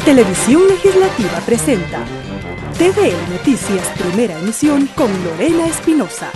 Televisión Legislativa presenta TVL Noticias Primera Emisión con Lorena Espinosa.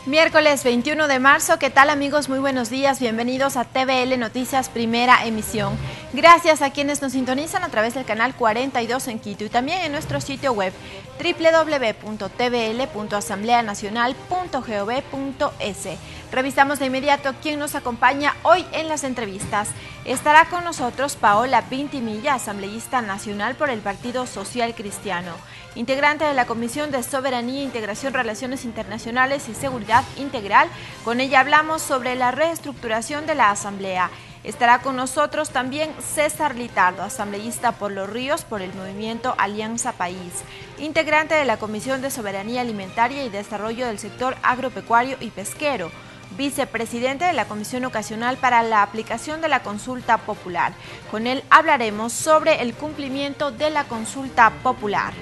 Miércoles 21 de marzo, ¿qué tal amigos? Muy buenos días, bienvenidos a TVL Noticias Primera Emisión. Gracias a quienes nos sintonizan a través del canal 42 en Quito y también en nuestro sitio web www.tvl.asambleanacional.gov.es. Revisamos de inmediato quién nos acompaña hoy en las entrevistas. Estará con nosotros Paola Pintimilla, asambleísta nacional por el Partido Social Cristiano, integrante de la Comisión de Soberanía, Integración, Relaciones Internacionales y Seguridad Integral. Con ella hablamos sobre la reestructuración de la Asamblea. Estará con nosotros también César Litardo, asambleísta por Los Ríos por el movimiento Alianza País, integrante de la Comisión de Soberanía Alimentaria y Desarrollo del Sector Agropecuario y Pesquero, vicepresidente de la Comisión Ocasional para la aplicación de la consulta popular. Con él hablaremos sobre el cumplimiento de la consulta popular.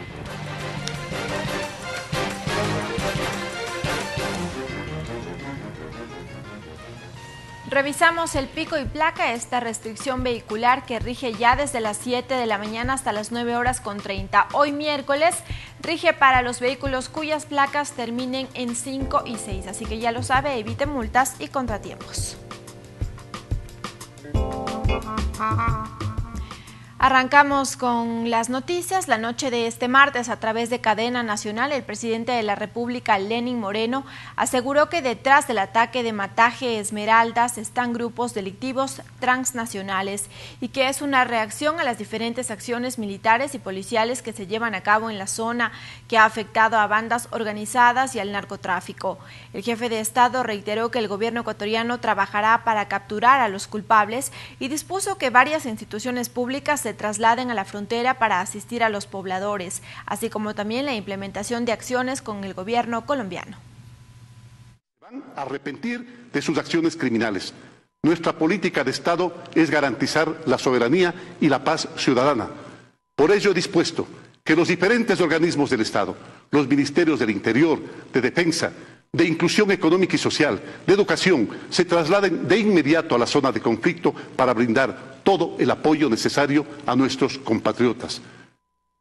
Revisamos el pico y placa, esta restricción vehicular que rige ya desde las 7 de la mañana hasta las 9:30. Hoy miércoles rige para los vehículos cuyas placas terminen en 5 y 6, así que ya lo sabe, evite multas y contratiempos. Arrancamos con las noticias. La noche de este martes, a través de cadena nacional, el presidente de la República, Lenín Moreno, aseguró que detrás del ataque de Mataje Esmeraldas están grupos delictivos transnacionales y que es una reacción a las diferentes acciones militares y policiales que se llevan a cabo en la zona, que ha afectado a bandas organizadas y al narcotráfico. El jefe de Estado reiteró que el gobierno ecuatoriano trabajará para capturar a los culpables y dispuso que varias instituciones públicas se trasladen a la frontera para asistir a los pobladores, así como también la implementación de acciones con el gobierno colombiano. Van a arrepentir de sus acciones criminales. Nuestra política de Estado es garantizar la soberanía y la paz ciudadana. Por ello he dispuesto que los diferentes organismos del Estado, los ministerios del Interior, de Defensa, de Inclusión Económica y Social, de Educación, se trasladen de inmediato a la zona de conflicto para brindar todo el apoyo necesario a nuestros compatriotas.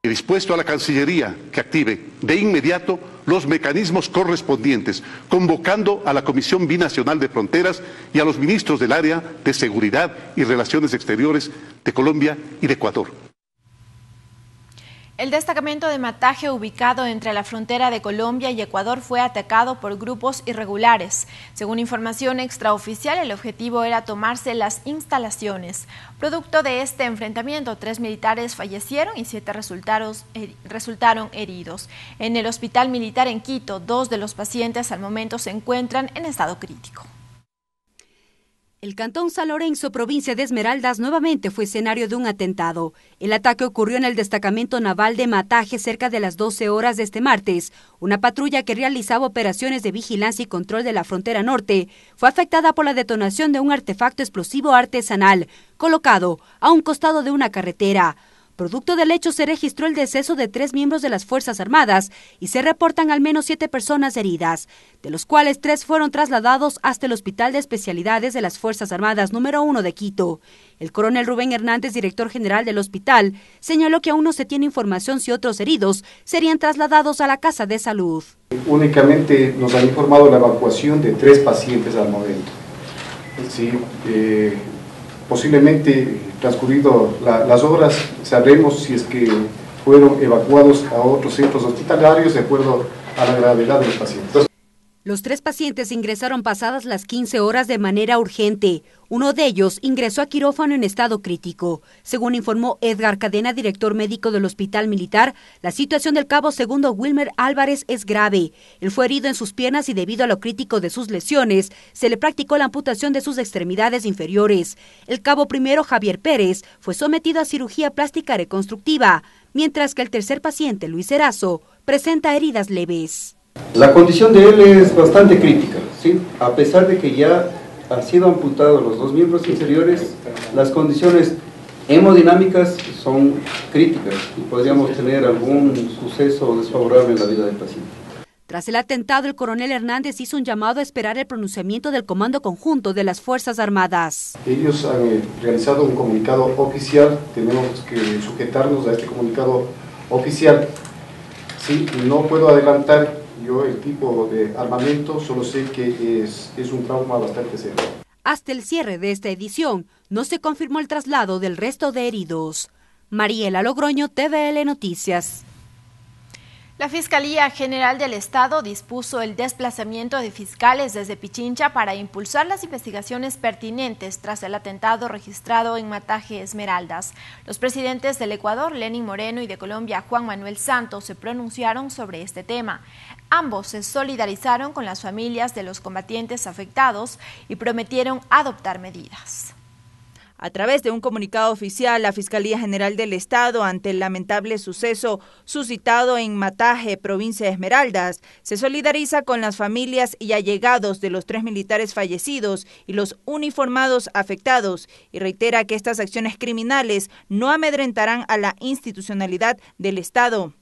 He dispuesto a la Cancillería que active de inmediato los mecanismos correspondientes, convocando a la Comisión Binacional de Fronteras y a los ministros del área de Seguridad y Relaciones Exteriores de Colombia y de Ecuador. El destacamento de Mataje, ubicado entre la frontera de Colombia y Ecuador, fue atacado por grupos irregulares. Según información extraoficial, el objetivo era tomarse las instalaciones. Producto de este enfrentamiento, 3 militares fallecieron y 7 resultaron heridos. En el hospital militar en Quito, 2 de los pacientes al momento se encuentran en estado crítico. El cantón San Lorenzo, provincia de Esmeraldas, nuevamente fue escenario de un atentado. El ataque ocurrió en el destacamento naval de Mataje cerca de las 12 horas de este martes. Una patrulla que realizaba operaciones de vigilancia y control de la frontera norte fue afectada por la detonación de un artefacto explosivo artesanal colocado a un costado de una carretera. Producto del hecho se registró el deceso de 3 miembros de las Fuerzas Armadas y se reportan al menos 7 personas heridas, de los cuales 3 fueron trasladados hasta el Hospital de Especialidades de las Fuerzas Armadas número 1 de Quito. El coronel Rubén Hernández, director general del hospital, señaló que aún no se tiene información si otros heridos serían trasladados a la Casa de Salud. Únicamente nos han informado la evacuación de 3 pacientes al momento. Sí, posiblemente transcurrido las horas sabremos si es que fueron evacuados a otros centros hospitalarios de acuerdo a la gravedad de los pacientes. Los 3 pacientes ingresaron pasadas las 15 horas de manera urgente. Uno de ellos ingresó a quirófano en estado crítico. Según informó Edgar Cadena, director médico del Hospital Militar, la situación del cabo segundo Wilmer Álvarez es grave. Él fue herido en sus piernas y debido a lo crítico de sus lesiones, se le practicó la amputación de sus extremidades inferiores. El cabo primero, Javier Pérez, fue sometido a cirugía plástica reconstructiva, mientras que el tercer paciente, Luis Erazo, presenta heridas leves. La condición de él es bastante crítica, ¿sí? A pesar de que ya han sido amputados los 2 miembros inferiores, las condiciones hemodinámicas son críticas y podríamos tener algún suceso desfavorable en la vida del paciente. Tras el atentado, el coronel Hernández hizo un llamado a esperar el pronunciamiento del Comando Conjunto de las Fuerzas Armadas. Ellos han realizado un comunicado oficial, tenemos que sujetarnos a este comunicado oficial. Sí, no puedo adelantar yo el tipo de armamento, solo sé que es un trauma bastante serio. Hasta el cierre de esta edición, no se confirmó el traslado del resto de heridos. Mariela Logroño, TVL Noticias. La Fiscalía General del Estado dispuso el desplazamiento de fiscales desde Pichincha para impulsar las investigaciones pertinentes tras el atentado registrado en Mataje Esmeraldas. Los presidentes del Ecuador, Lenín Moreno, y de Colombia, Juan Manuel Santos, se pronunciaron sobre este tema. Ambos se solidarizaron con las familias de los combatientes afectados y prometieron adoptar medidas. A través de un comunicado oficial, la Fiscalía General del Estado, ante el lamentable suceso suscitado en Mataje, provincia de Esmeraldas, se solidariza con las familias y allegados de los 3 militares fallecidos y los uniformados afectados y reitera que estas acciones criminales no amedrentarán a la institucionalidad del Estado.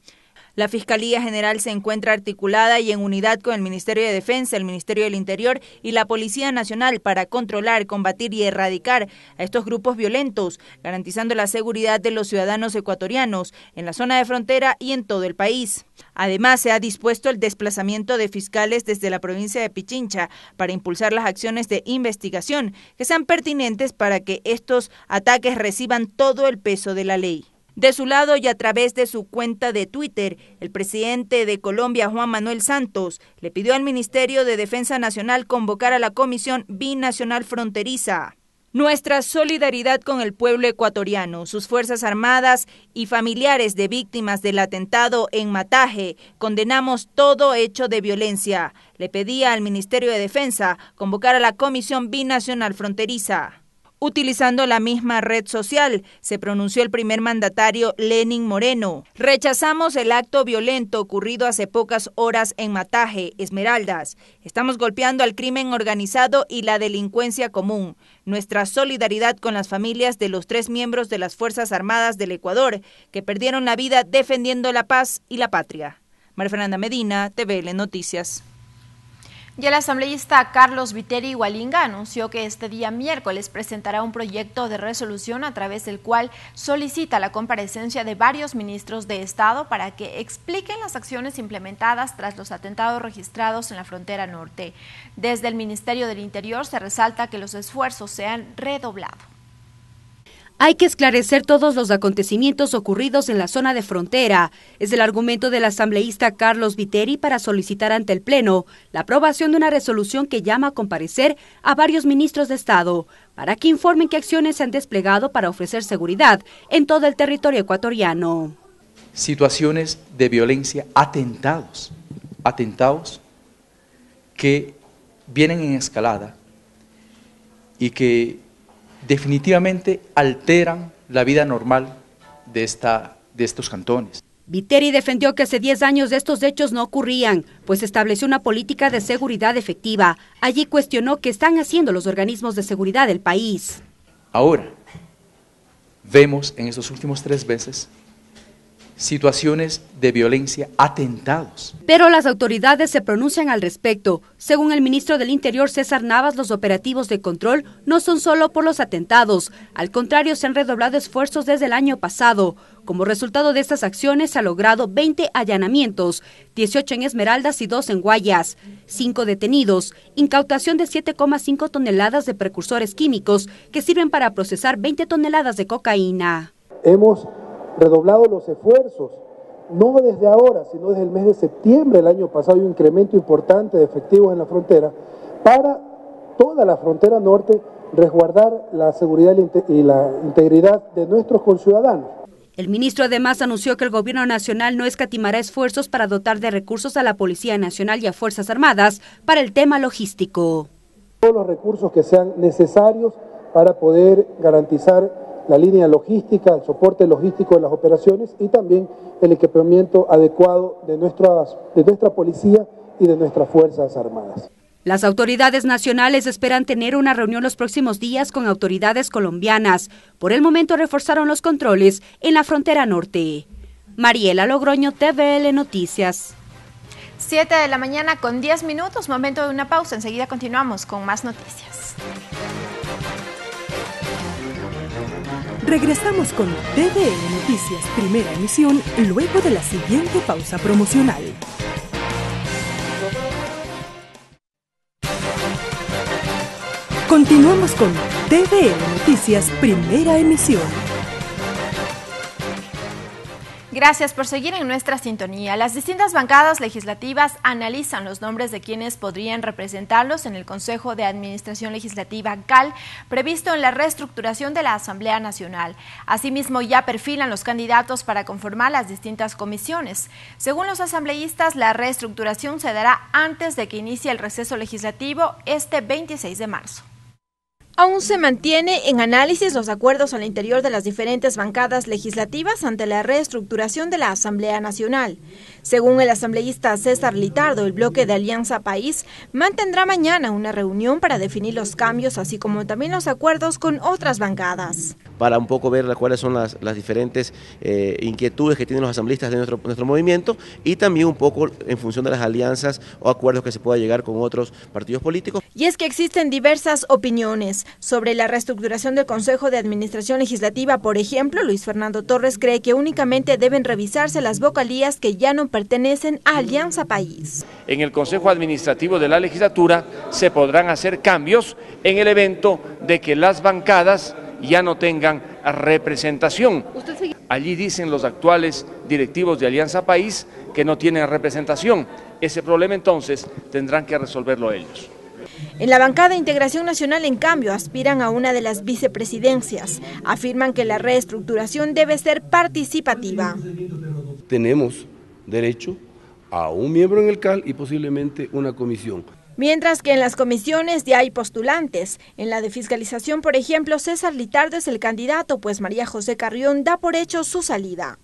La Fiscalía General se encuentra articulada y en unidad con el Ministerio de Defensa, el Ministerio del Interior y la Policía Nacional para controlar, combatir y erradicar a estos grupos violentos, garantizando la seguridad de los ciudadanos ecuatorianos en la zona de frontera y en todo el país. Además, se ha dispuesto el desplazamiento de fiscales desde la provincia de Pichincha para impulsar las acciones de investigación que sean pertinentes para que estos ataques reciban todo el peso de la ley. De su lado y a través de su cuenta de Twitter, el presidente de Colombia, Juan Manuel Santos, le pidió al Ministerio de Defensa Nacional convocar a la Comisión Binacional Fronteriza. Nuestra solidaridad con el pueblo ecuatoriano, sus Fuerzas Armadas y familiares de víctimas del atentado en Mataje. Condenamos todo hecho de violencia. Le pedía al Ministerio de Defensa convocar a la Comisión Binacional Fronteriza. Utilizando la misma red social, se pronunció el primer mandatario Lenín Moreno. Rechazamos el acto violento ocurrido hace pocas horas en Mataje, Esmeraldas. Estamos golpeando al crimen organizado y la delincuencia común. Nuestra solidaridad con las familias de los 3 miembros de las Fuerzas Armadas del Ecuador que perdieron la vida defendiendo la paz y la patria. María Fernanda Medina, TVL Noticias. Y el asambleísta Carlos Viteri Hualinga anunció que este día miércoles presentará un proyecto de resolución a través del cual solicita la comparecencia de varios ministros de Estado para que expliquen las acciones implementadas tras los atentados registrados en la frontera norte. Desde el Ministerio del Interior se resalta que los esfuerzos se han redoblado. Hay que esclarecer todos los acontecimientos ocurridos en la zona de frontera. Es el argumento del asambleísta Carlos Viteri para solicitar ante el Pleno la aprobación de una resolución que llama a comparecer a varios ministros de Estado para que informen qué acciones se han desplegado para ofrecer seguridad en todo el territorio ecuatoriano. Situaciones de violencia, atentados que vienen en escalada y que definitivamente alteran la vida normal de estos cantones. Viteri defendió que hace 10 años estos hechos no ocurrían, pues estableció una política de seguridad efectiva. Allí cuestionó qué están haciendo los organismos de seguridad del país. Ahora, vemos en estos últimos 3 meses situaciones de violencia, atentados. Pero las autoridades se pronuncian al respecto. Según el ministro del Interior, César Navas, los operativos de control no son solo por los atentados. Al contrario, se han redoblado esfuerzos desde el año pasado. Como resultado de estas acciones, se ha logrado 20 allanamientos, 18 en Esmeraldas y 2 en Guayas, 5 detenidos, incautación de 7,5 toneladas de precursores químicos que sirven para procesar 20 toneladas de cocaína. Hemos redoblado los esfuerzos, no desde ahora, sino desde el mes de septiembre del año pasado, hay un incremento importante de efectivos en la frontera, para toda la frontera norte resguardar la seguridad y la integridad de nuestros conciudadanos. El ministro además anunció que el gobierno nacional no escatimará esfuerzos para dotar de recursos a la Policía Nacional y a Fuerzas Armadas para el tema logístico. Todos los recursos que sean necesarios para poder garantizar la línea logística, el soporte logístico de las operaciones y también el equipamiento adecuado de nuestra policía y de nuestras Fuerzas Armadas. Las autoridades nacionales esperan tener una reunión los próximos días con autoridades colombianas. Por el momento reforzaron los controles en la frontera norte. Mariela Logroño, TVL Noticias. 7 de la mañana con 10 minutos, momento de una pausa. Enseguida continuamos con más noticias. Regresamos con TVN Noticias, primera emisión, luego de la siguiente pausa promocional. Continuamos con TVN Noticias, primera emisión. Gracias por seguir en nuestra sintonía. Las distintas bancadas legislativas analizan los nombres de quienes podrían representarlos en el Consejo de Administración Legislativa CAL, previsto en la reestructuración de la Asamblea Nacional. Asimismo, ya perfilan los candidatos para conformar las distintas comisiones. Según los asambleístas, la reestructuración se dará antes de que inicie el receso legislativo este 26 de marzo. Aún se mantiene en análisis los acuerdos al interior de las diferentes bancadas legislativas ante la reestructuración de la Asamblea Nacional. Según el asambleísta César Litardo, el bloque de Alianza País mantendrá mañana una reunión para definir los cambios, así como también los acuerdos con otras bancadas. Para un poco ver cuáles son las diferentes inquietudes que tienen los asambleístas de nuestro movimiento y también un poco en función de las alianzas o acuerdos que se pueda llegar con otros partidos políticos. Y es que existen diversas opiniones sobre la reestructuración del Consejo de Administración Legislativa. Por ejemplo, Luis Fernando Torres cree que únicamente deben revisarse las vocalías que ya no pertenecen a Alianza País. En el Consejo Administrativo de la Legislatura se podrán hacer cambios en el evento de que las bancadas ya no tengan representación. Allí dicen los actuales directivos de Alianza País que no tienen representación. Ese problema entonces tendrán que resolverlo ellos. En la bancada Integración Nacional, en cambio, aspiran a una de las vicepresidencias. Afirman que la reestructuración debe ser participativa. Tenemos derecho a un miembro en el CAL y posiblemente una comisión. Mientras que en las comisiones ya hay postulantes. En la de fiscalización, por ejemplo, César Litardo es el candidato, pues María José Carrión da por hecho su salida.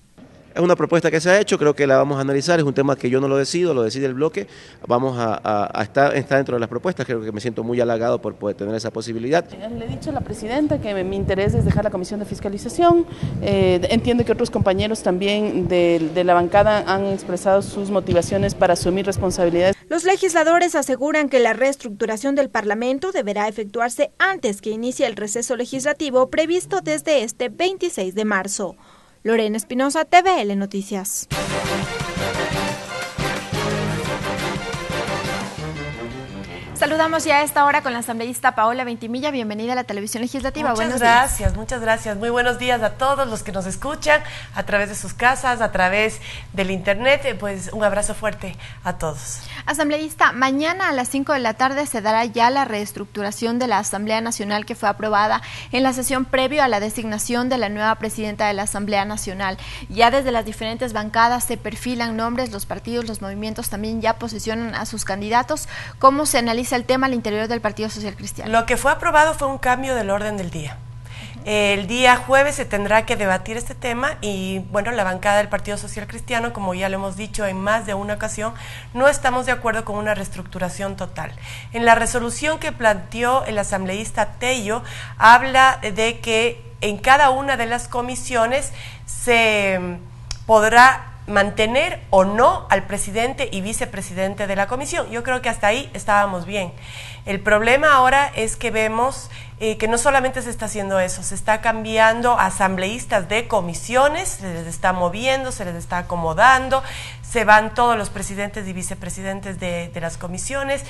Es una propuesta que se ha hecho, creo que la vamos a analizar, es un tema que yo no lo decido, lo decide el bloque, vamos a estar dentro de las propuestas, creo que me siento muy halagado por poder tener esa posibilidad. Le he dicho a la presidenta que mi interés es dejar la comisión de fiscalización, entiendo que otros compañeros también de la bancada han expresado sus motivaciones para asumir responsabilidades. Los legisladores aseguran que la reestructuración del Parlamento deberá efectuarse antes que inicie el receso legislativo previsto desde este 26 de marzo. Lorena Espinosa, TVL Noticias. Saludamos ya a esta hora con la asambleísta Paola Ventimilla. Bienvenida a la televisión legislativa. Muchas gracias. Muy buenos días a todos los que nos escuchan a través de sus casas, a través del internet. Pues un abrazo fuerte a todos. Asambleísta, mañana a las 5 de la tarde se dará ya la reestructuración de la Asamblea Nacional que fue aprobada en la sesión previo a la designación de la nueva presidenta de la Asamblea Nacional. Ya desde las diferentes bancadas se perfilan nombres, los partidos, los movimientos también ya posicionan a sus candidatos. ¿Cómo se analiza el tema al interior del Partido Social Cristiano? Lo que fue aprobado fue un cambio del orden del día. El día jueves se tendrá que debatir este tema y, bueno, la bancada del Partido Social Cristiano, como ya lo hemos dicho en más de una ocasión, no estamos de acuerdo con una reestructuración total. En la resolución que planteó el asambleísta Tello, habla de que en cada una de las comisiones se podrá mantener o no al presidente y vicepresidente de la comisión. Yo creo que hasta ahí estábamos bien. El problema ahora es que vemos que no solamente se está haciendo eso, se está cambiando asambleístas de comisiones, se les está moviendo, se les está acomodando, se van todos los presidentes y vicepresidentes de las comisiones.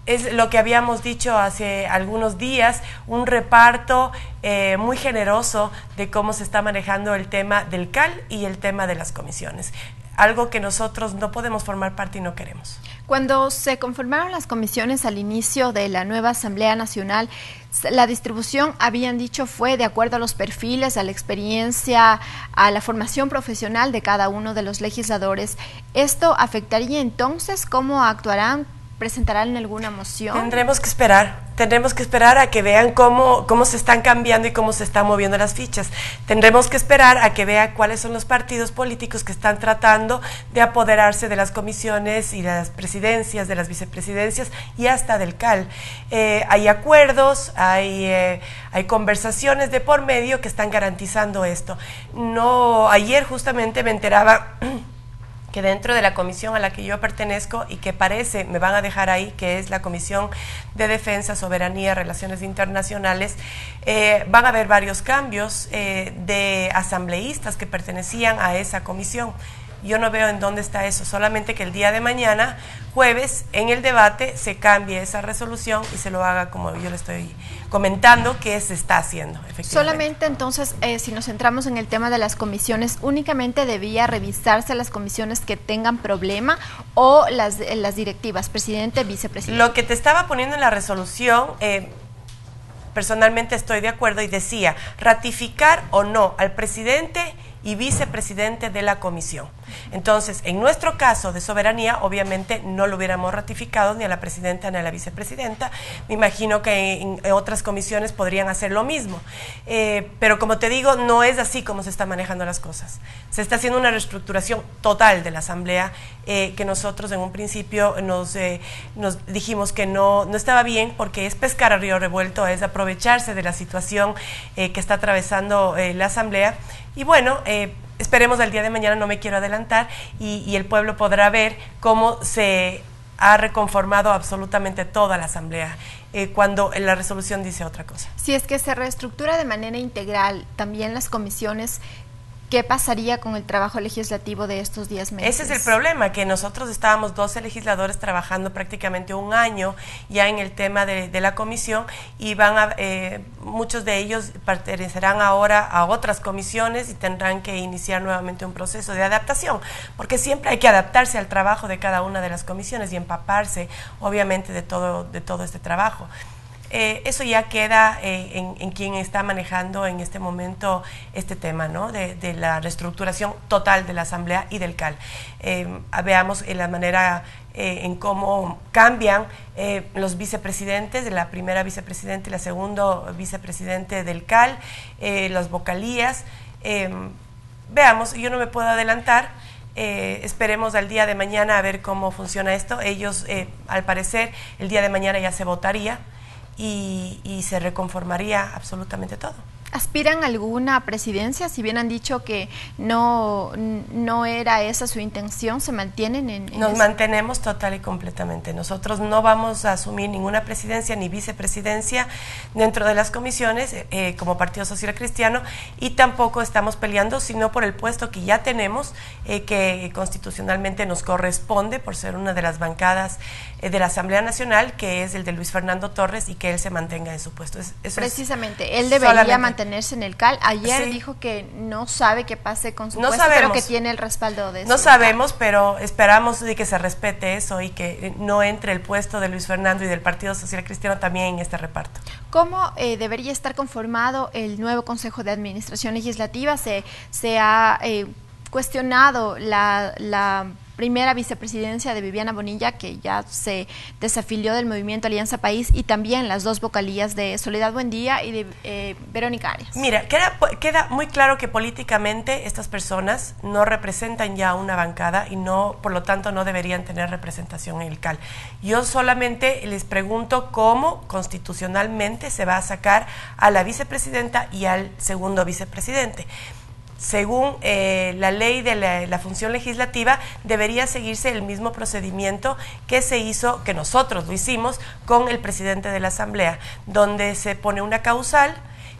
Es lo que habíamos dicho hace algunos días, un reparto muy generoso de cómo se está manejando el tema del CAL y el tema de las comisiones. Algo que nosotros no podemos formar parte y no queremos. Cuando se conformaron las comisiones al inicio de la nueva Asamblea Nacional, la distribución, habían dicho, fue de acuerdo a los perfiles, a la experiencia, a la formación profesional de cada uno de los legisladores. ¿Esto afectaría entonces cómo actuarán? ¿Presentarán alguna moción? Tendremos que esperar a que vean cómo se están cambiando y cómo se están moviendo las fichas. Tendremos que esperar a que vean cuáles son los partidos políticos que están tratando de apoderarse de las comisiones y las presidencias, de las vicepresidencias y hasta del CAL. Hay acuerdos, hay conversaciones de por medio que están garantizando esto. Ayer justamente me enteraba que dentro de la comisión a la que yo pertenezco y que parece me van a dejar ahí, que es la Comisión de Defensa, Soberanía, Relaciones Internacionales, van a haber varios cambios de asambleístas que pertenecían a esa comisión. Yo no veo en dónde está eso, solamente que el día de mañana, jueves, en el debate, se cambie esa resolución y se lo haga como yo le estoy comentando que se está haciendo, efectivamente. Solamente entonces, si nos centramos en el tema de las comisiones, ¿únicamente debía revisarse las comisiones que tengan problema o las directivas, presidente, vicepresidente? Lo que te estaba poniendo en la resolución, personalmente estoy de acuerdo y decía ratificar o no al presidente y vicepresidente de la comisión. Entonces, en nuestro caso de soberanía, obviamente no lo hubiéramos ratificado ni a la presidenta ni a la vicepresidenta. Me imagino que en otras comisiones podrían hacer lo mismo. Pero como te digo, no es así como se están manejando las cosas. Se está haciendo una reestructuración total de la Asamblea que nosotros en un principio nos dijimos que no estaba bien porque es pescar a río revuelto, es aprovecharse de la situación que está atravesando la Asamblea. Y bueno, esperemos al día de mañana, no me quiero adelantar, y el pueblo podrá ver cómo se ha reconformado absolutamente toda la Asamblea cuando la resolución dice otra cosa. Si es que se reestructura de manera integral también las comisiones, ¿qué pasaría con el trabajo legislativo de estos 10 meses? Ese es el problema, que nosotros estábamos 12 legisladores trabajando prácticamente un año ya en el tema de la comisión y muchos de ellos pertenecerán ahora a otras comisiones y tendrán que iniciar nuevamente un proceso de adaptación, porque siempre hay que adaptarse al trabajo de cada una de las comisiones y empaparse obviamente de todo este trabajo. Eso ya queda en quien está manejando en este momento este tema, ¿no? de la reestructuración total de la Asamblea y del CAL. Veamos la manera en cómo cambian los vicepresidentes, la primera vicepresidenta y la segunda vicepresidente del CAL, las vocalías. Veamos, yo no me puedo adelantar. Esperemos al día de mañana a ver cómo funciona esto. Ellos, al parecer, el día de mañana ya se votaría. Y se reconformaría absolutamente todo. ¿Aspiran a alguna presidencia? Si bien han dicho que no era esa su intención, ¿se mantienen en Nos mantenemos total y completamente. Nosotros no vamos a asumir ninguna presidencia ni vicepresidencia dentro de las comisiones como Partido Social Cristiano y tampoco estamos peleando sino por el puesto que ya tenemos que constitucionalmente nos corresponde por ser una de las bancadas de la Asamblea Nacional, que es el de Luis Fernando Torres y que él se mantenga en su puesto. Precisamente, él debería mantenerse en el CAL. Ayer dijo que no sabe qué pase con su puesto, pero que tiene el respaldo de eso. No sabemos, pero esperamos de que se respete eso y que no entre el puesto de Luis Fernando y del Partido Social Cristiano también en este reparto. ¿Cómo debería estar conformado el nuevo Consejo de Administración Legislativa? Se ha cuestionado la primera vicepresidencia de Viviana Bonilla, que ya se desafilió del movimiento Alianza País, y también las dos vocalías de Soledad Buendía y de Verónica Arias. Mira, queda muy claro que políticamente estas personas no representan ya una bancada y por lo tanto no deberían tener representación en el CAL. Yo solamente les pregunto cómo constitucionalmente se va a sacar a la vicepresidenta y al segundo vicepresidente. Según la ley de la función legislativa, debería seguirse el mismo procedimiento que se hizo, que nosotros lo hicimos con el presidente de la Asamblea, donde se pone una causal,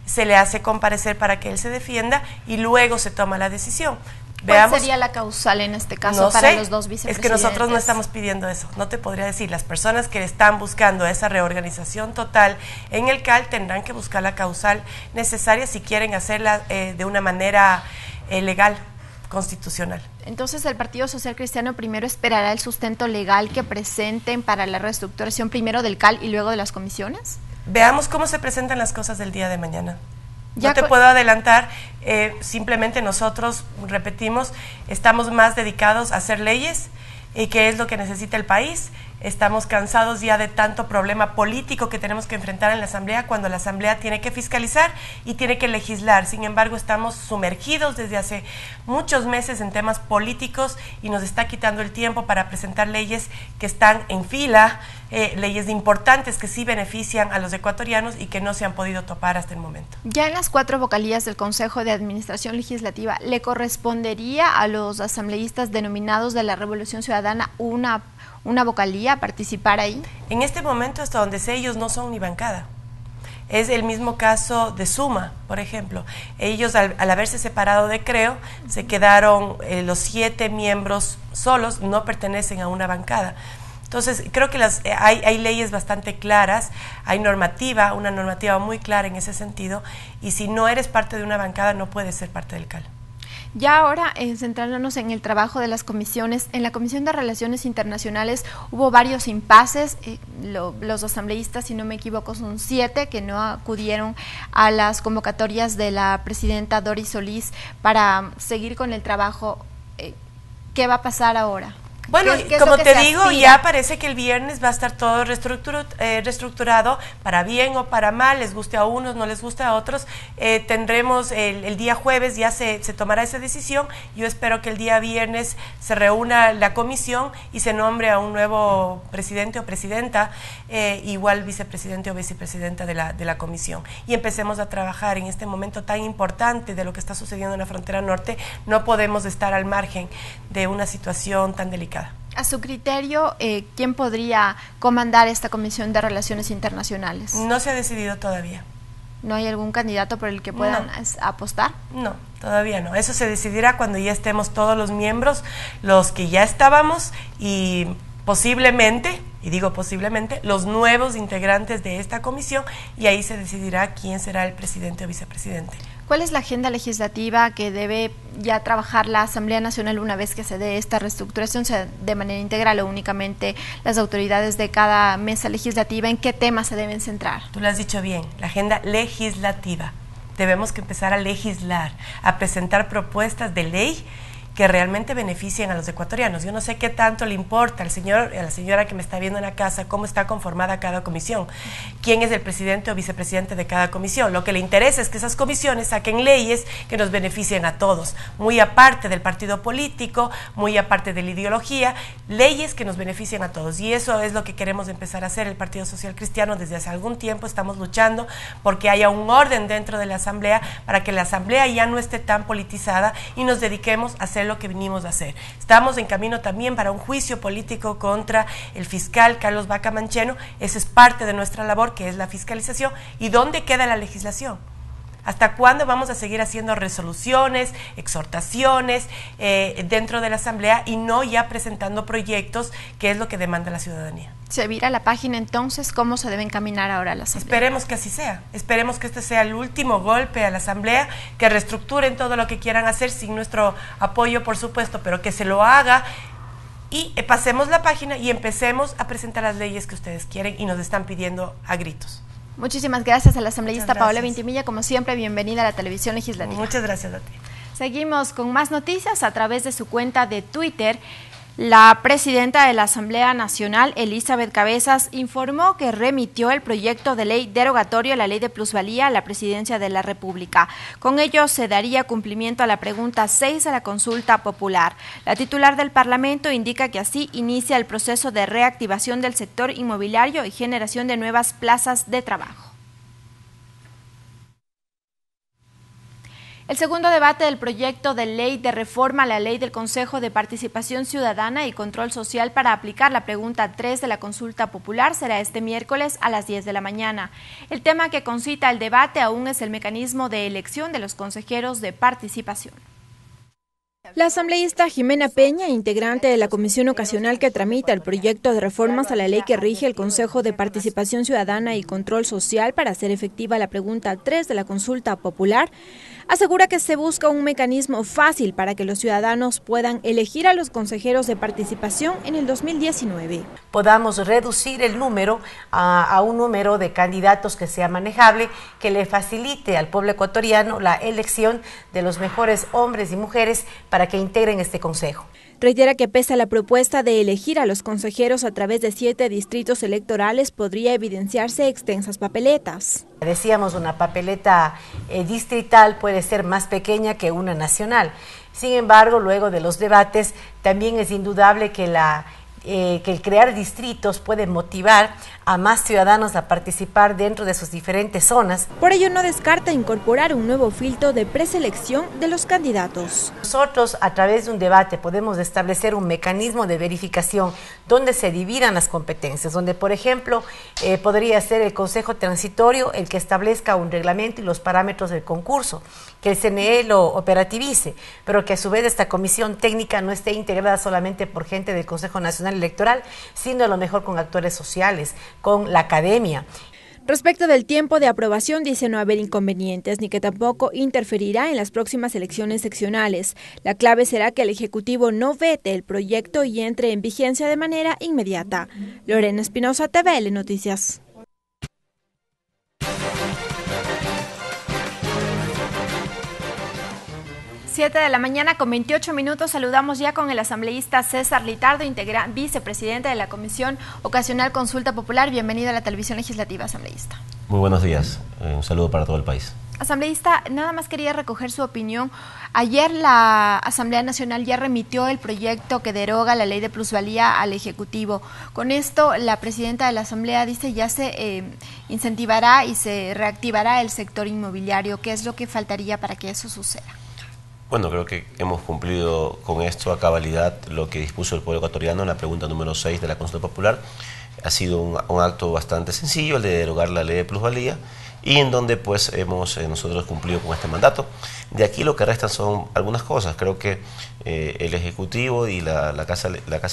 se le hace comparecer para que él se defienda y luego se toma la decisión. ¿Cuál sería la causal en este caso para los dos vicepresidentes? Es que nosotros no estamos pidiendo eso, no te podría decir. Las personas que están buscando esa reorganización total en el CAL tendrán que buscar la causal necesaria si quieren hacerla de una manera legal, constitucional. Entonces, ¿el Partido Social Cristiano primero esperará el sustento legal que presenten para la reestructuración primero del CAL y luego de las comisiones? Veamos cómo se presentan las cosas del día de mañana. No te puedo adelantar, simplemente nosotros, repetimos, estamos más dedicados a hacer leyes y qué es lo que necesita el país estamos cansados ya de tanto problema político que tenemos que enfrentar en la Asamblea, cuando la Asamblea tiene que fiscalizar y tiene que legislar. Sin embargo, estamos sumergidos desde hace muchos meses en temas políticos y nos está quitando el tiempo para presentar leyes que están en fila, leyes importantes que sí benefician a los ecuatorianos y que no se han podido topar hasta el momento. Ya en las 4 vocalías del Consejo de Administración Legislativa, ¿le correspondería a los asambleístas denominados de la Revolución Ciudadana una vocalía participar ahí? En este momento, hasta donde sé, ellos no son ni bancada. Es el mismo caso de Suma, por ejemplo. Ellos, al haberse separado de Creo, se quedaron los 7 miembros solos, no pertenecen a una bancada. Entonces, creo que hay leyes bastante claras, hay una normativa muy clara en ese sentido, y si no eres parte de una bancada, no puedes ser parte del CAL. Ya ahora, centrándonos en el trabajo de las comisiones, en la Comisión de Relaciones Internacionales hubo varios impases, los asambleístas, si no me equivoco, son 7 que no acudieron a las convocatorias de la presidenta Doris Solís para seguir con el trabajo. ¿Qué va a pasar ahora? Bueno, como te digo, ya parece que el viernes va a estar todo reestructurado, para bien o para mal, les guste a unos, no les guste a otros. Tendremos el día jueves, ya se tomará esa decisión. Yo espero que el día viernes se reúna la comisión y se nombre a un nuevo presidente o presidenta, igual vicepresidente o vicepresidenta de la comisión. Y empecemos a trabajar en este momento tan importante de lo que está sucediendo en la frontera norte. No podemos estar al margen de una situación tan delicada. A su criterio, ¿quién podría comandar esta Comisión de Relaciones Internacionales? No se ha decidido todavía. ¿No hay algún candidato por el que puedan apostar? No, todavía no. Eso se decidirá cuando ya estemos todos los miembros, los que ya estábamos, y posiblemente, y digo posiblemente, los nuevos integrantes de esta comisión, y ahí se decidirá quién será el presidente o vicepresidente. ¿Cuál es la agenda legislativa que debe ya trabajar la Asamblea Nacional una vez que se dé esta reestructuración, sea de manera integral o únicamente las autoridades de cada mesa legislativa? ¿En qué temas se deben centrar? Tú lo has dicho bien, la agenda legislativa. Debemos que empezar a legislar, a presentar propuestas de ley que realmente beneficien a los ecuatorianos. Yo no sé qué tanto le importa al señor, a la señora que me está viendo en la casa, cómo está conformada cada comisión, quién es el presidente o vicepresidente de cada comisión. Lo que le interesa es que esas comisiones saquen leyes que nos beneficien a todos, muy aparte del partido político, muy aparte de la ideología, leyes que nos beneficien a todos. Y eso es lo que queremos empezar a hacer el Partido Social Cristiano. Desde hace algún tiempo estamos luchando porque haya un orden dentro de la Asamblea, para que la Asamblea ya no esté tan politizada y nos dediquemos a hacer lo que vinimos a hacer. Estamos en camino también para un juicio político contra el fiscal Carlos Vaca Mancheno. Esa es parte de nuestra labor, que es la fiscalización. ¿Y dónde queda la legislación? ¿Hasta cuándo vamos a seguir haciendo resoluciones, exhortaciones dentro de la Asamblea y no ya presentando proyectos, que es lo que demanda la ciudadanía? Se vira la página, entonces, ¿cómo se debe encaminar ahora la Asamblea? Esperemos que así sea. Esperemos que este sea el último golpe a la Asamblea, que reestructuren todo lo que quieran hacer, sin nuestro apoyo, por supuesto, pero que se lo haga y pasemos la página y empecemos a presentar las leyes que ustedes quieren y nos están pidiendo a gritos. Muchísimas gracias a la asambleísta Paola Vintimilla. Como siempre, bienvenida a la televisión legislativa. Muchas gracias a ti. Seguimos con más noticias a través de su cuenta de Twitter. La presidenta de la Asamblea Nacional, Elizabeth Cabezas, informó que remitió el proyecto de ley derogatorio a la ley de plusvalía a la presidencia de la República. Con ello se daría cumplimiento a la pregunta 6 de la consulta popular. La titular del Parlamento indica que así inicia el proceso de reactivación del sector inmobiliario y generación de nuevas plazas de trabajo. El segundo debate del proyecto de ley de reforma a la ley del Consejo de Participación Ciudadana y Control Social para aplicar la pregunta 3 de la consulta popular será este miércoles a las 10 de la mañana. El tema que concita el debate aún es el mecanismo de elección de los consejeros de participación. La asambleísta Jimena Peña, integrante de la comisión ocasional que tramita el proyecto de reformas a la ley que rige el Consejo de Participación Ciudadana y Control Social para hacer efectiva la pregunta 3 de la consulta popular, asegura que se busca un mecanismo fácil para que los ciudadanos puedan elegir a los consejeros de participación en el 2019. Podamos reducir el número a un número de candidatos que sea manejable, que le facilite al pueblo ecuatoriano la elección de los mejores hombres y mujeres para que integren este consejo. Reitera que pese a la propuesta de elegir a los consejeros a través de 7 distritos electorales, podría evidenciarse extensas papeletas. Decíamos, una papeleta distrital puede ser más pequeña que una nacional. Sin embargo, luego de los debates, también es indudable que el crear distritos puede motivar a más ciudadanos a participar dentro de sus diferentes zonas. Por ello, no descarta incorporar un nuevo filtro de preselección de los candidatos. Nosotros, a través de un debate, podemos establecer un mecanismo de verificación donde se dividan las competencias, donde, por ejemplo, podría ser el Consejo Transitorio el que establezca un reglamento y los parámetros del concurso, que el CNE lo operativice, pero que a su vez esta comisión técnica no esté integrada solamente por gente del Consejo Nacional Electoral, sino a lo mejor con actores sociales, con la academia. Respecto del tiempo de aprobación, dice no haber inconvenientes, ni que tampoco interferirá en las próximas elecciones seccionales. La clave será que el Ejecutivo no vete el proyecto y entre en vigencia de manera inmediata. Lorena Espinosa, TVL Noticias. 7 de la mañana con 28 minutos. Saludamos ya con el asambleísta César Litardo, vicepresidente de la Comisión Ocasional Consulta Popular. Bienvenido a la Televisión Legislativa, asambleísta. Muy buenos días. Un saludo para todo el país. Asambleísta, nada más quería recoger su opinión. Ayer la Asamblea Nacional ya remitió el proyecto que deroga la ley de plusvalía al Ejecutivo. Con esto, la presidenta de la Asamblea dice ya se incentivará y se reactivará el sector inmobiliario. ¿Qué es lo que faltaría para que eso suceda? Bueno, creo que hemos cumplido con esto a cabalidad lo que dispuso el pueblo ecuatoriano en la pregunta número 6 de la Consulta Popular. Ha sido un acto bastante sencillo, el de derogar la ley de plusvalía, y en donde pues hemos nosotros cumplido con este mandato. De aquí lo que restan son algunas cosas. Creo que el Ejecutivo y la Casa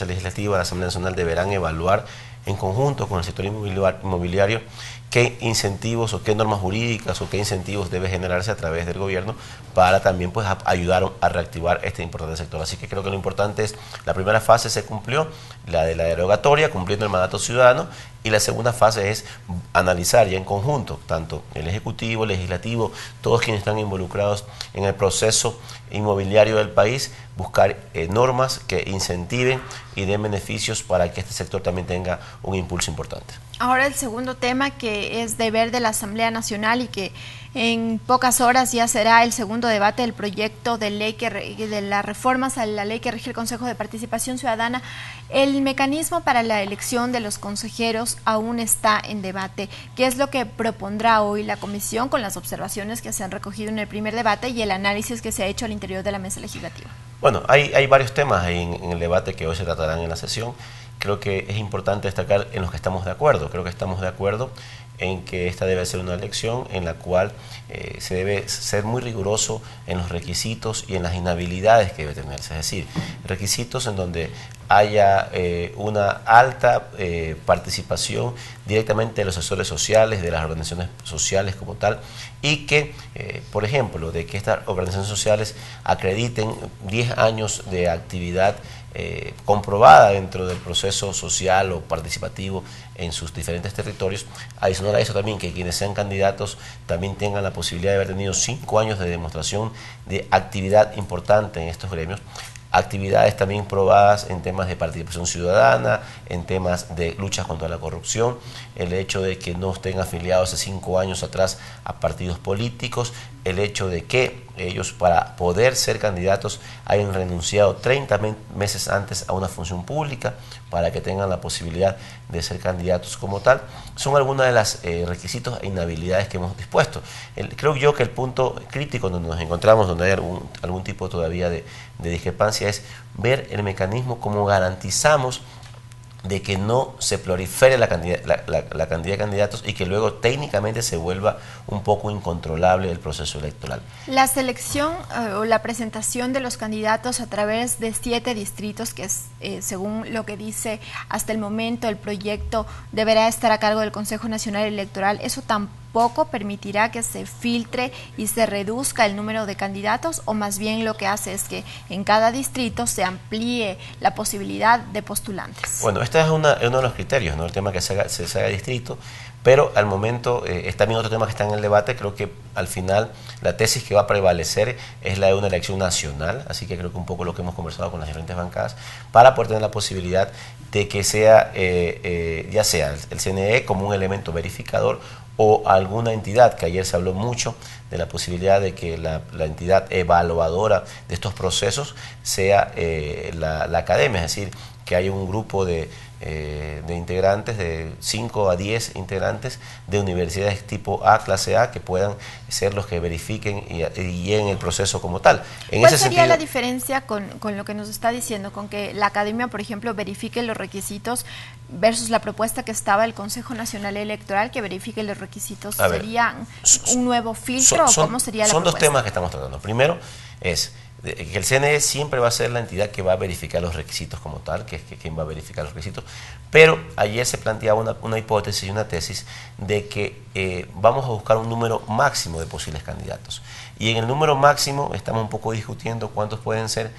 Legislativa, la Asamblea Nacional, deberán evaluar en conjunto con el sector inmobiliario qué incentivos o qué normas jurídicas o qué incentivos debe generarse a través del gobierno para también pues ayudar a reactivar este importante sector. Así que creo que lo importante es, la primera fase se cumplió, la de la derogatoria, cumpliendo el mandato ciudadano, y la segunda fase es analizar ya en conjunto, tanto el Ejecutivo, el Legislativo, todos quienes están involucrados en el proceso inmobiliario del país, buscar normas que incentiven y den beneficios para que este sector también tenga un impulso importante. Ahora el segundo tema, que es deber de la Asamblea Nacional y que en pocas horas ya será el segundo debate del proyecto de ley de las reformas a la ley que rige el Consejo de Participación Ciudadana. El mecanismo para la elección de los consejeros aún está en debate. ¿Qué es lo que propondrá hoy la comisión con las observaciones que se han recogido en el primer debate y el análisis que se ha hecho al interior de la mesa legislativa? Bueno, hay varios temas ahí en el debate que hoy se tratarán en la sesión. Creo que es importante destacar en los que estamos de acuerdo. Creo que estamos de acuerdo en que esta debe ser una elección en la cual se debe ser muy riguroso en los requisitos y en las inhabilidades que debe tenerse. Es decir, requisitos en donde haya una alta participación directamente de los sectores sociales, de las organizaciones sociales como tal, y que, por ejemplo, de que estas organizaciones sociales acrediten 10 años de actividad comprobada dentro del proceso social o participativo en sus diferentes territorios. Adicional a eso también, que quienes sean candidatos también tengan la posibilidad de haber tenido 5 años de demostración de actividad importante en estos gremios. Actividades también probadas en temas de participación ciudadana, en temas de lucha contra la corrupción, el hecho de que no estén afiliados hace 5 años atrás a partidos políticos, el hecho de que ellos para poder ser candidatos hayan renunciado 30 meses antes a una función pública para que tengan la posibilidad de ser candidatos como tal. Son algunos de los requisitos e inhabilidades que hemos dispuesto. Creo yo que el punto crítico donde nos encontramos, donde hay algún tipo todavía de discrepancia, es ver el mecanismo, cómo garantizamos de que no se prolifere la cantidad de candidatos y que luego técnicamente se vuelva un poco incontrolable el proceso electoral. La selección o la presentación de los candidatos a través de 7 distritos, que es según lo que dice hasta el momento el proyecto, deberá estar a cargo del Consejo Nacional Electoral. ¿Eso tampoco permitirá que se filtre y se reduzca el número de candidatos, o más bien lo que hace es que en cada distrito se amplíe la posibilidad de postulantes? Bueno, este es uno de los criterios, ¿no? El tema que se haga distrito, Pero al momento, es también otro tema que está en el debate. Creo que al final la tesis que va a prevalecer es la de una elección nacional, así que creo que un poco lo que hemos conversado con las diferentes bancadas, para poder tener la posibilidad de que sea, ya sea el CNE como un elemento verificador o alguna entidad, que ayer se habló mucho de la posibilidad de que la entidad evaluadora de estos procesos sea la academia, es decir, que haya un grupo de integrantes, de 5 a 10 integrantes de universidades tipo A, clase A, que puedan ser los que verifiquen y lleguen el proceso como tal. ¿Cuál sería la diferencia con lo que nos está diciendo, con que la academia, por ejemplo, verifique los requisitos versus la propuesta que estaba el Consejo Nacional Electoral, que verifique los requisitos? ¿Serían un nuevo filtro o cómo sería la propuesta? Son dos temas que estamos tratando. Primero es que el CNE siempre va a ser la entidad que va a verificar los requisitos como tal, que es quien va a verificar los requisitos, pero ayer se planteaba una hipótesis y una tesis de que vamos a buscar un número máximo de posibles candidatos. Y en el número máximo estamos un poco discutiendo cuántos pueden ser.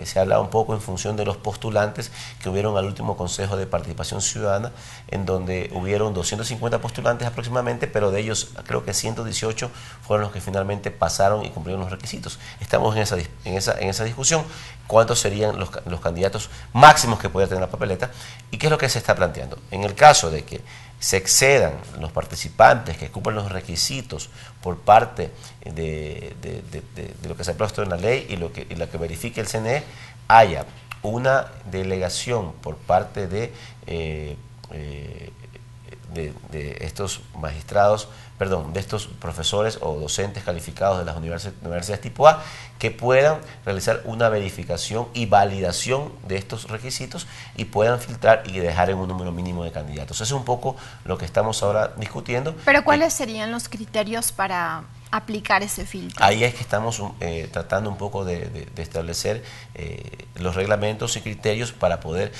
Se habla un poco en función de los postulantes que hubieron al último Consejo de Participación Ciudadana, en donde hubieron 250 postulantes aproximadamente, pero de ellos creo que 118 fueron los que finalmente pasaron y cumplieron los requisitos. Estamos en esa discusión, cuántos serían los candidatos máximos que puede tener la papeleta y qué es lo que se está planteando. En el caso de que se excedan los participantes que cumplen los requisitos por parte de lo que se ha puesto en la ley y lo que verifique el CNE, haya una delegación por parte de estos magistrados, perdón, de estos profesores o docentes calificados de las universidades tipo A, que puedan realizar una verificación y validación de estos requisitos y puedan filtrar y dejar en un número mínimo de candidatos. Eso es un poco lo que estamos ahora discutiendo. ¿Pero cuáles serían los criterios para aplicar ese filtro? Ahí es que estamos tratando un poco de establecer los reglamentos y criterios para poder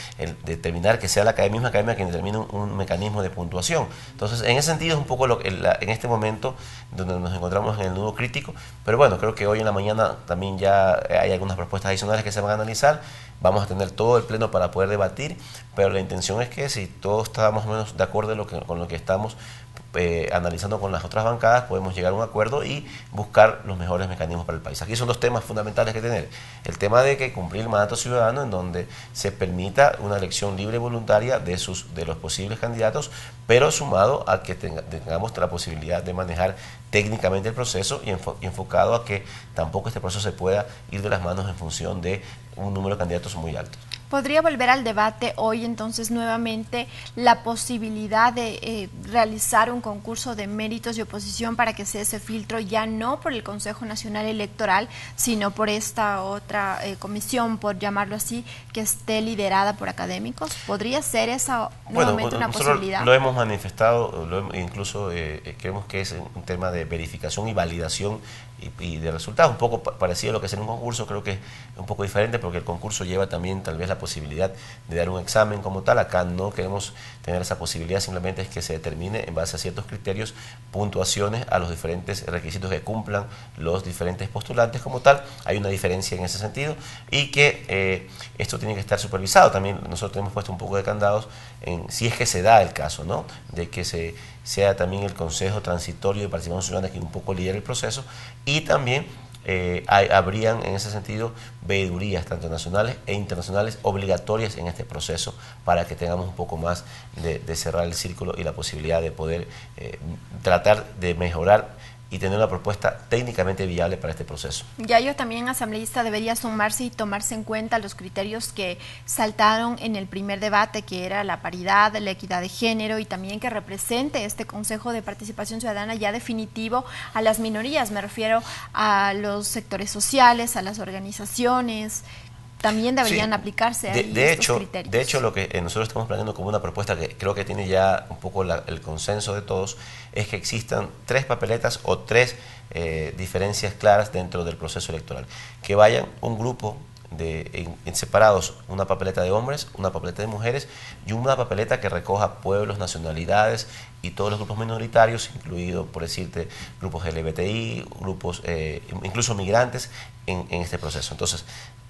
determinar que sea la misma academia quien determine un mecanismo de puntuación. Entonces, en ese sentido es un poco en este momento donde nos encontramos en el nudo crítico, pero bueno, creo que hoy en la mañana también ya hay algunas propuestas adicionales que se van a analizar. Vamos a tener todo el pleno para poder debatir, pero la intención es que si todos estamos más o menos de acuerdo con lo que estamos analizando con las otras bancadas, podemos llegar a un acuerdo y buscar los mejores mecanismos para el país. Aquí son dos temas fundamentales que tener. El tema de que cumplir el mandato ciudadano, en donde se permita una elección libre y voluntaria de los posibles candidatos, pero sumado a que tengamos la posibilidad de manejar técnicamente el proceso y enfocado a que tampoco este proceso se pueda ir de las manos en función de un número de candidatos muy alto. ¿Podría volver al debate hoy entonces nuevamente la posibilidad de realizar un concurso de méritos y oposición para que sea ese filtro ya no por el Consejo Nacional Electoral, sino por esta otra comisión, por llamarlo así, que esté liderada por académicos? ¿Podría ser esa nuevamente una posibilidad? Lo hemos manifestado, incluso creemos que es un tema de verificación y validación y de resultados, un poco parecido a lo que es en un concurso. Creo que es un poco diferente porque el concurso lleva también tal vez la posibilidad de dar un examen como tal. Acá no queremos tener esa posibilidad, simplemente es que se determine en base a ciertos criterios, puntuaciones a los diferentes requisitos que cumplan los diferentes postulantes como tal. Hay una diferencia en ese sentido y que esto tiene que estar supervisado. También nosotros hemos puesto un poco de candados en si es que se da el caso, ¿no?, de que sea también el Consejo Transitorio de Participación Ciudadana quien un poco lidera el proceso, y también habrían en ese sentido veedurías tanto nacionales e internacionales obligatorias en este proceso para que tengamos un poco más de cerrar el círculo y la posibilidad de poder tratar de mejorar y tener una propuesta técnicamente viable para este proceso. Yayo, también asambleísta, debería sumarse y tomarse en cuenta los criterios que saltaron en el primer debate, que era la paridad, la equidad de género, y también que represente este Consejo de Participación Ciudadana ya definitivo a las minorías. Me refiero a los sectores sociales, a las organizaciones. También deberían aplicarse ahí estos criterios. De hecho, lo que nosotros estamos planteando como una propuesta que creo que tiene ya un poco el consenso de todos, es que existan 3 papeletas o 3 diferencias claras dentro del proceso electoral. Que vayan un grupo en separados, una papeleta de hombres, una papeleta de mujeres y una papeleta que recoja pueblos, nacionalidades y todos los grupos minoritarios, incluidos, por decirte, grupos LGBTI, grupos, incluso migrantes en este proceso. Entonces,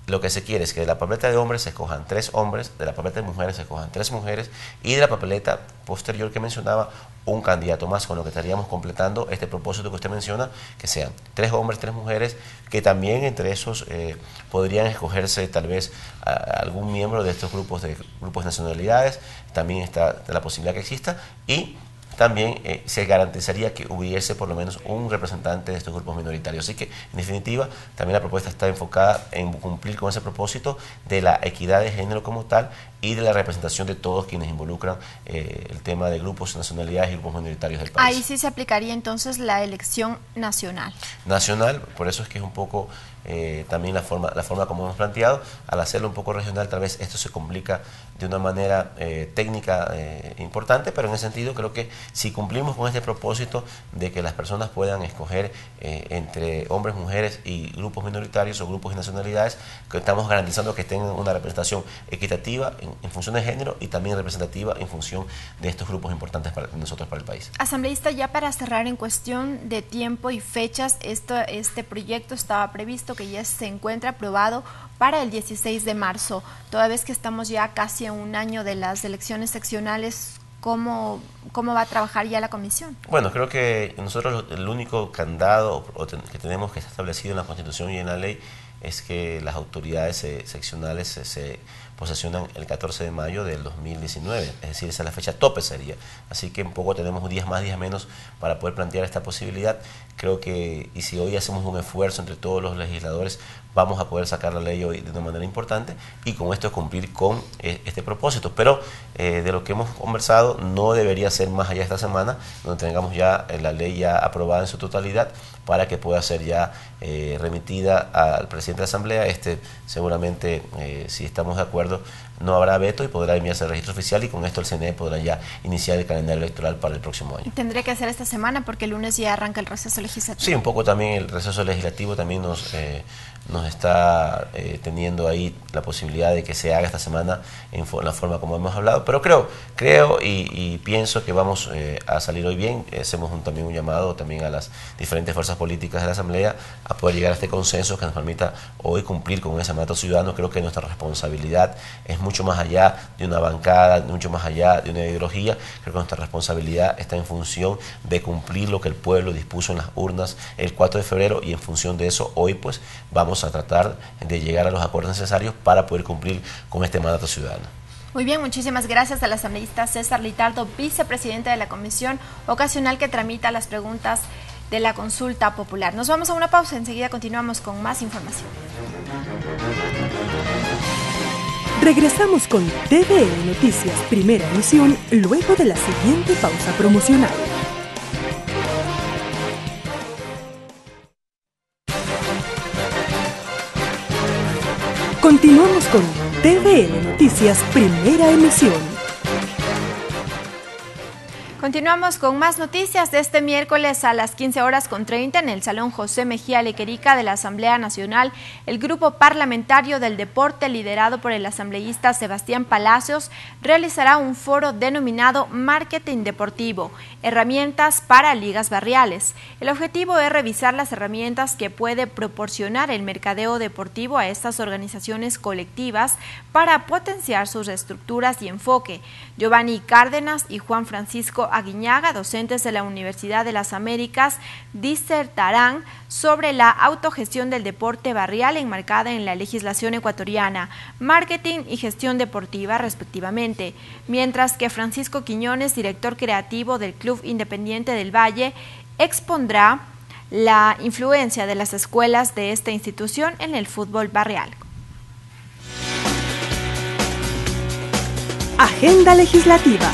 lo que se quiere es que de la papeleta de hombres se escojan 3 hombres, de la papeleta de mujeres se escojan 3 mujeres y de la papeleta posterior que mencionaba un candidato más, con lo que estaríamos completando este propósito que usted menciona, que sean 3 hombres, 3 mujeres, que también entre esos podrían escogerse tal vez algún miembro de estos grupos de nacionalidades, también está la posibilidad que exista, y también se garantizaría que hubiese por lo menos un representante de estos grupos minoritarios. Así que, en definitiva, también la propuesta está enfocada en cumplir con ese propósito de la equidad de género como tal y de la representación de todos quienes involucran el tema de grupos, nacionalidades y grupos minoritarios del país. Ahí sí se aplicaría entonces la elección nacional. Nacional, por eso es que es un poco también la forma como hemos planteado. Al hacerlo un poco regional, tal vez esto se complica de una manera técnica importante, pero en ese sentido creo que si cumplimos con este propósito de que las personas puedan escoger entre hombres, mujeres y grupos minoritarios o grupos y nacionalidades, que estamos garantizando que tengan una representación equitativa en función de género y también representativa en función de estos grupos importantes para nosotros, para el país. Asambleísta, ya para cerrar, en cuestión de tiempo y fechas, este proyecto estaba previsto que ya se encuentra aprobado para el 16 de marzo, toda vez que estamos ya casi a un año de las elecciones seccionales. ¿Cómo va a trabajar ya la comisión? Bueno, creo que nosotros el único candado que tenemos que está establecido en la Constitución y en la ley es que las autoridades seccionales se posesionan el 14 de mayo del 2019, es decir, esa es la fecha tope sería. Así que un poco tenemos días más, días menos para poder plantear esta posibilidad. Creo que, y si hoy hacemos un esfuerzo entre todos los legisladores, vamos a poder sacar la ley hoy de una manera importante y con esto cumplir con este propósito. Pero de lo que hemos conversado, no debería ser más allá de esta semana, donde tengamos ya la ley ya aprobada en su totalidad para que pueda ser ya remitida al presidente de la Asamblea. Seguramente, si estamos de acuerdo, no habrá veto y podrá enviarse al registro oficial, y con esto el CNE podrá ya iniciar el calendario electoral para el próximo año. Tendría que ser esta semana porque el lunes ya arranca el receso legislativo. Sí, un poco también el receso legislativo también nos está teniendo ahí la posibilidad de que se haga esta semana en la forma como hemos hablado, pero creo y pienso que vamos a salir hoy bien. Hacemos también un llamado también a las diferentes fuerzas políticas de la Asamblea a poder llegar a este consenso que nos permita hoy cumplir con ese mandato ciudadano. Creo que nuestra responsabilidad es mucho más allá de una bancada, mucho más allá de una ideología. Creo que nuestra responsabilidad está en función de cumplir lo que el pueblo dispuso en las urnas el 4 de febrero, y en función de eso hoy pues vamos a tratar de llegar a los acuerdos necesarios para poder cumplir con este mandato ciudadano. Muy bien, muchísimas gracias al asambleísta César Litardo, vicepresidente de la Comisión Ocasional que tramita las preguntas de la consulta popular. Nos vamos a una pausa, enseguida continuamos con más información. Regresamos con TVN Noticias, primera emisión, luego de la siguiente pausa promocional. Continuamos con TVN Noticias, primera emisión. Continuamos con más noticias de este miércoles a las 15:30 en el Salón José Mejía Lequerica de la Asamblea Nacional. El grupo parlamentario del deporte, liderado por el asambleísta Sebastián Palacios, realizará un foro denominado Marketing Deportivo, herramientas para ligas barriales. El objetivo es revisar las herramientas que puede proporcionar el mercadeo deportivo a estas organizaciones colectivas para potenciar sus estructuras y enfoque. Giovanni Cárdenas y Juan Francisco Aguiñaga, docentes de la Universidad de las Américas, disertarán sobre la autogestión del deporte barrial enmarcada en la legislación ecuatoriana, marketing y gestión deportiva respectivamente, mientras que Francisco Quiñones, director creativo del Club Independiente del Valle, expondrá la influencia de las escuelas de esta institución en el fútbol barrial. Agenda legislativa.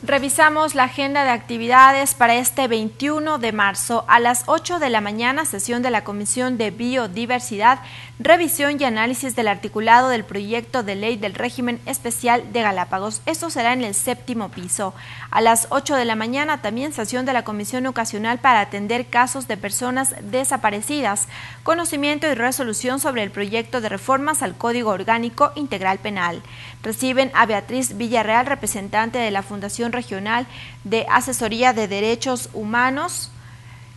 Revisamos la agenda de actividades para este 21 de marzo. A las 8 de la mañana, sesión de la Comisión de Biodiversidad, revisión y análisis del articulado del proyecto de ley del régimen especial de Galápagos. Esto será en el 7º piso. A las 8 de la mañana, también sesión de la Comisión Ocasional para atender casos de personas desaparecidas. Conocimiento y resolución sobre el proyecto de reformas al Código Orgánico Integral Penal. Reciben a Beatriz Villarreal, representante de la Fundación Regional de Asesoría de Derechos Humanos,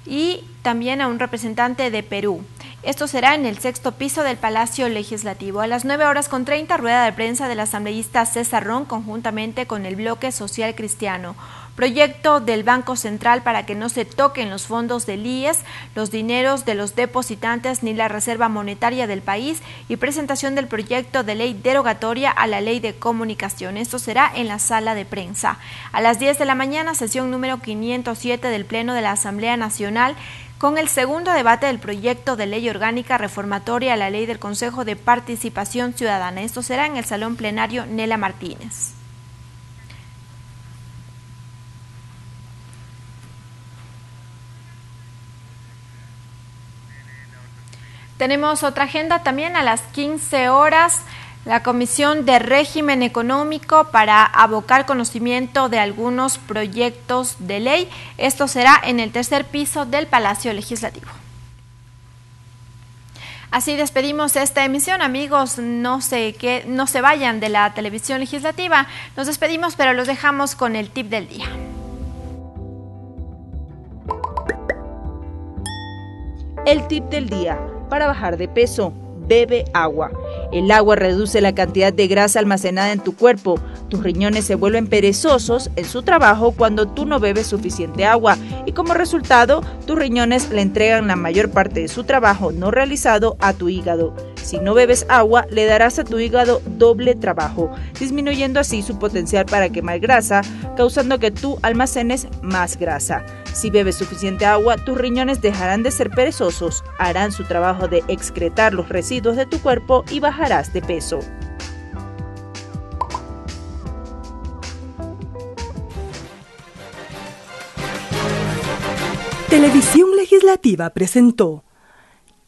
y también a un representante de Perú. Esto será en el 6º piso del Palacio Legislativo. A las 9:30, rueda de prensa del asambleísta César Ron, conjuntamente con el Bloque Social Cristiano. Proyecto del Banco Central para que no se toquen los fondos del IES, los dineros de los depositantes ni la reserva monetaria del país, y presentación del proyecto de ley derogatoria a la Ley de Comunicación. Esto será en la sala de prensa. A las 10 de la mañana, sesión número 507 del Pleno de la Asamblea Nacional, con el segundo debate del proyecto de ley orgánica reformatoria a la Ley del Consejo de Participación Ciudadana. Esto será en el Salón Plenario Nela Martínez. Tenemos otra agenda también a las 15 horas. La Comisión de Régimen Económico para abocar conocimiento de algunos proyectos de ley. Esto será en el 3er piso del Palacio Legislativo. Así despedimos esta emisión, amigos. No se vayan de la televisión legislativa. Nos despedimos, pero los dejamos con el tip del día. El tip del día: para bajar de peso, bebe agua. El agua reduce la cantidad de grasa almacenada en tu cuerpo. Tus riñones se vuelven perezosos en su trabajo cuando tú no bebes suficiente agua, y como resultado, tus riñones le entregan la mayor parte de su trabajo no realizado a tu hígado. Si no bebes agua, le darás a tu hígado doble trabajo, disminuyendo así su potencial para quemar grasa, causando que tú almacenes más grasa. Si bebes suficiente agua, tus riñones dejarán de ser perezosos, harán su trabajo de excretar los residuos de tu cuerpo y bajarás de peso. Televisión Legislativa presentó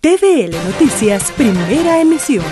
TVL Noticias, primera emisión.